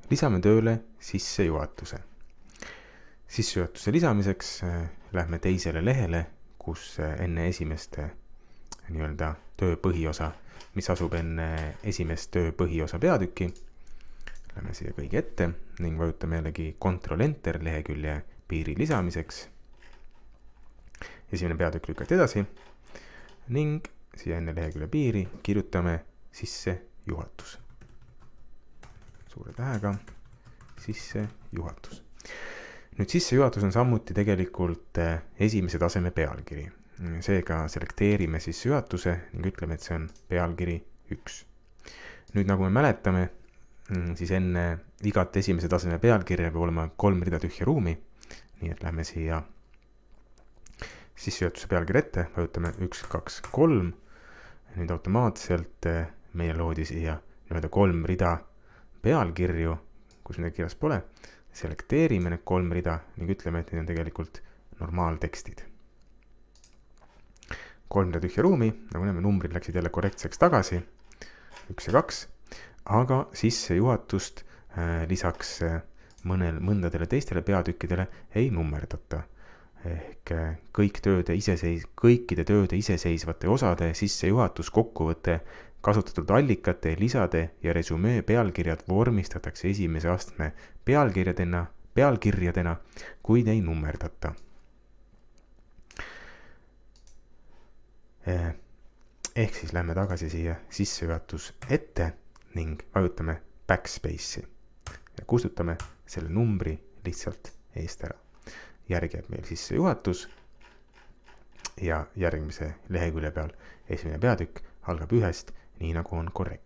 Lisame tööle sissejuhatuse. Sissejuhatuse lisamiseks lähme teisele lehele, kus enne esimest töö põhiosa, mis asub enne esimest töö põhiosa peatükki. Lähme siia kõigi ette ning vajutame jällegi Ctrl-Enter lehekülje piiri lisamiseks. Esimene peatükk lükati edasi ning siia enne lehekülje piiri kirjutame sissejuhatus. Suure tähega sissejuhatus. Nüüd sissejuhatus on samuti tegelikult esimese taseme pealkiri. Seega selekteerime sissejuhatuse ning ütleme, et see on pealkiri 1. Nüüd nagu me mäletame, siis enne igat esimese taseme pealkirja peab olema 3 rida tühja ruumi. Nii et lähme siia sissejuhatuse pealkirja ette, vajutame 1, 2, 3. Nüüd automaatselt meie loodi siia 3 rida pealkirju, kus midagi kirjas pole. Selekteerime need 3 rida ning ütleme, et need on tegelikult normaaltekstid. 3 rida tühja ruumi, nagu näeme, numbrid läksid jälle korrektseks tagasi, 1 ja 2, aga sissejuhatust lisaks mõndadele teistele peatükkidele ei nummerdata. Ehk kõikide tööde iseseisvate osade sissejuhatus, kokkuvõte, kasutatud allikate, lisade ja resümee pealkirjad vormistatakse esimese astme pealkirjadena, kuid ei nummerdata. Ehk siis lähme tagasi siia sissejuhatus ette ning vajutame backspace'i ja kustutame selle numbri lihtsalt eest ära. Järgi jääb meil sissejuhatus ja järgmise lehekülje peal esimene peatükk algab 1, nii nagu on korrekt.